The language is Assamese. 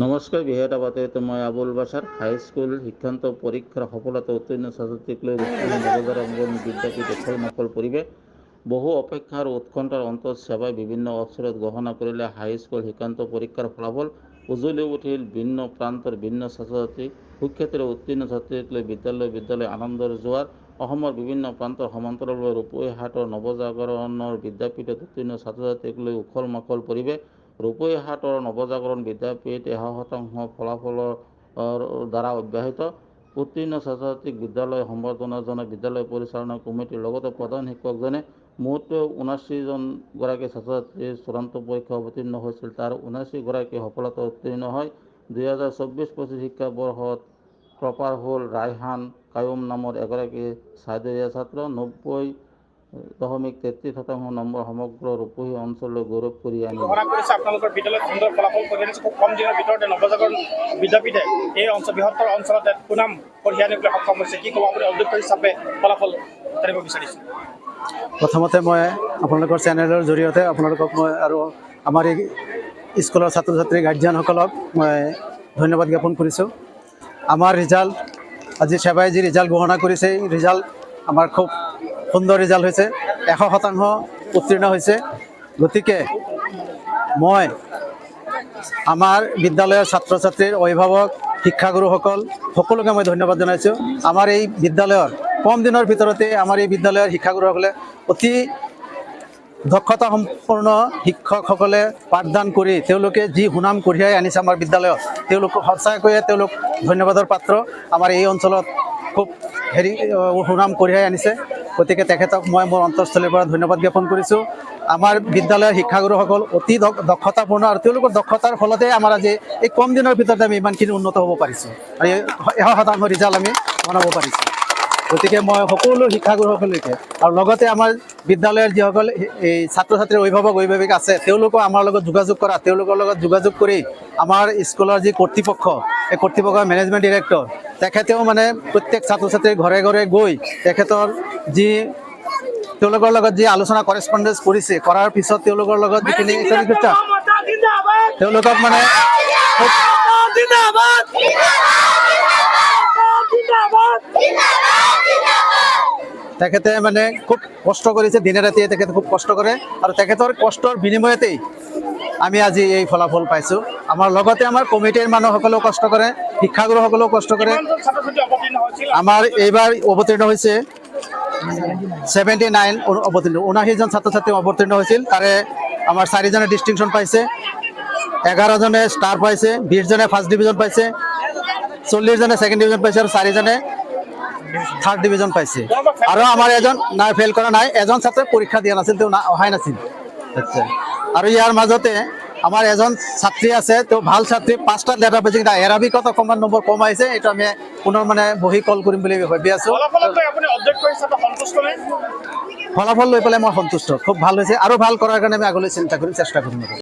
নমস্কাৰ, বিহেতা বাতৰিত মই আবুল বাছাৰ। হাইস্কুল শিক্ষান্ত পৰীক্ষাৰ সফলতা উত্তীৰ্ণ ছাত্ৰছাত্ৰীক লৈ উৎপন্ন নৱজাগৰণ বিদ্যাপীঠ উখল-মাখল পৰিৱেশ। বহু অপেক্ষা আৰু উৎকণ্ঠাৰ অন্তত সেৱাই বিভিন্ন অৱসৰত গহনা কৰিলে হাইস্কুল শিক্ষান্ত পৰীক্ষাৰ ফলাফল। উজ্বলি উঠিল ভিন্ন প্ৰান্তৰ ভিন্ন ছাত্ৰ-ছাত্ৰী। সুখ্যাতিৰে উত্তীৰ্ণ ছাত্ৰীক লৈ বিদ্যালয় আনন্দৰ জোৱাৰ। অসমৰ বিভিন্ন প্ৰান্তৰ সমান্তৰালভাৱে ৰূপৈহাটৰ নৱজাগৰণৰ বিদ্যাপীঠত উত্তীৰ্ণ ছাত্ৰ-ছাত্ৰীক লৈ উখল-মাখল পৰিৱেশ। ৰূপৈহাটৰ নৱজাগৰণ বিদ্যাপীঠ 100% ফলাফলৰ দ্বাৰা অব্যাহত। উত্তীৰ্ণ ছাত্ৰ-ছাত্ৰীক বিদ্যালয় সম্বৰ্ধনা জনাই বিদ্যালয় পৰিচালনা কমিটিৰ লগতে প্ৰধান শিক্ষকজনে। মুঠ 79গৰাকী ছাত্ৰ-ছাত্ৰীৰ চূড়ান্ত পৰীক্ষা অৱতীৰ্ণ হৈছিল। তাৰ 79গৰাকী সফলতা উত্তীৰ্ণ হয়। 2024-25 শিক্ষাবৰ্ষত টপাৰ হ'ল ৰায়হান কায়ুম নামৰ এগৰাকী ছাইদৰীয়া ছাত্ৰ। 90.33% নম্বৰ সমগ্ৰ ৰূপহী অঞ্চললৈ গৌৰৱ কৰি আনিলে। আপোনালোকৰ বিদ্যালয়ত সুন্দৰ ফলাফল কঢ়িয়াই আনিছে। খুব কম দিনৰ ভিতৰতে নৱজাগৰণ বিদ্যাপীঠে এই বৃহত্তৰ অঞ্চলতে সুনাম কঢ়িয়াই আনিবলৈ সক্ষম হৈছে। কি ক'ব আপুনি অধ্যক্ষ হিচাপে ফলাফল জানিব বিচাৰিছে? প্ৰথমতে মই আপোনালোকৰ চেনেলৰ জৰিয়তে আপোনালোকক মই আৰু আমাৰ এই স্কুলৰ ছাত্ৰ ছাত্ৰী গাৰ্জিয়ানসকলক মই ধন্যবাদ জ্ঞাপন কৰিছোঁ। আমাৰ ৰিজাল্ট আজি সেৱাই যি ৰিজাল্ট ঘোষণা কৰিছে, এই ৰিজাল্ট আমাৰ খুব সুন্দৰ ৰিজাল্ট হৈছে। 100% উত্তীৰ্ণ হৈছে। গতিকে মই আমাৰ বিদ্যালয়ৰ ছাত্ৰ ছাত্ৰীৰ অভিভাৱক শিক্ষাগুৰুসকল সকলোকে মই ধন্যবাদ জনাইছোঁ। আমাৰ এই বিদ্যালয়ৰ কম দিনৰ ভিতৰতে আমাৰ এই বিদ্যালয়ৰ শিক্ষাগুৰুসকলে অতি দক্ষতা সম্পন্ন শিক্ষকসকলে পাঠদান কৰি তেওঁলোকে যি সুনাম কঢ়িয়াই আনিছে আমাৰ বিদ্যালয়ত, তেওঁলোক সঁচাকৈয়ে তেওঁলোক ধন্যবাদৰ পাত্ৰ। আমাৰ এই অঞ্চলত খুব সুনাম কঢ়িয়াই আনিছে। গতিকে তেখেতক মই মোৰ অন্তৰস্থলীৰ পৰা ধন্যবাদ জ্ঞাপন কৰিছোঁ। আমাৰ বিদ্যালয়ৰ শিক্ষাগুৰুসকল অতি দক্ষতাপূৰ্ণ আৰু তেওঁলোকৰ দক্ষতাৰ ফলতে আমাৰ আজি এই কম দিনৰ ভিতৰতে আমি ইমানখিনি উন্নত হ'ব পাৰিছোঁ আৰু 100% ৰিজাল্ট আমি বনাব পাৰিছোঁ। গতিকে মই সকলো শিক্ষাগুৰুসকলকে আৰু লগতে আমাৰ বিদ্যালয়ৰ যিসকল এই ছাত্ৰ ছাত্ৰীৰ অভিভাৱিকা আছে তেওঁলোকেও আমাৰ লগত যোগাযোগ কৰা, তেওঁলোকৰ লগত যোগাযোগ কৰি আমাৰ স্কুলৰ যি কৰ্তৃপক্ষ, এই কৰ্তৃপক্ষৰ মেনেজমেণ্ট ডিৰেক্টৰ তেখেতেও মানে প্ৰত্যেক ছাত্ৰ ছাত্ৰীৰ ঘৰে ঘৰে গৈ তেখেতৰ যি তেওঁলোকৰ লগত যি আলোচনা কৰেছপণ্ডেঞ্চ কৰিছে, কৰাৰ পিছত তেওঁলোকৰ লগত যিখিনি তেওঁলোকক মানে তেখেতে মানে খুব কষ্ট কৰিছে, দিনে ৰাতিয়ে তেখেতে খুব কষ্ট কৰে আৰু তেখেতৰ কষ্টৰ বিনিময়তেই আমি আজি এই ফলাফল পাইছোঁ। আমাৰ লগতে আমাৰ কমিটিৰ মানুহসকলেও কষ্ট কৰে, শিক্ষাগুৰুসকলেও কষ্ট কৰে। আমাৰ এইবাৰ অৱতীৰ্ণ হৈছে 79 অৱতীৰ্ণ, 79জন ছাত্ৰ ছাত্ৰী অৱতীৰ্ণ হৈছিল। তাৰে আমাৰ 4জনে ডিষ্টিংশ্যন পাইছে, 11জনে ষ্টাৰ পাইছে, 20জনে ফাৰ্ষ্ট ডিভিজন পাইছে, 40জনে ছেকেণ্ড ডিভিজন পাইছে আৰু 4জনে থাৰ্ড ডিভিজন পাইছে। আৰু আমাৰ এজন নাই ফেইল কৰা নাই, এজন ছাত্ৰই পৰীক্ষা দিয়া নাছিল, তেওঁ অহাই নাছিল। আচ্ছা, আৰু ইয়াৰ মাজতে আমাৰ এজন ছাত্ৰী আছে, তেওঁ ভাল ছাত্ৰী, 5টা লেটাৰ পাইছে, কিন্তু এৰাবিকত অকণমান নম্বৰ কম আহিছে। এইটো আমি পুনৰ মানে বহি কল কৰিম বুলি ভাবি আছোঁ। ফলাফল লৈ পেলাই মই সন্তুষ্ট, খুব ভাল হৈছে আৰু ভাল কৰাৰ কাৰণে আমি আগলৈ চিন্তা কৰিম, চেষ্টা কৰিম।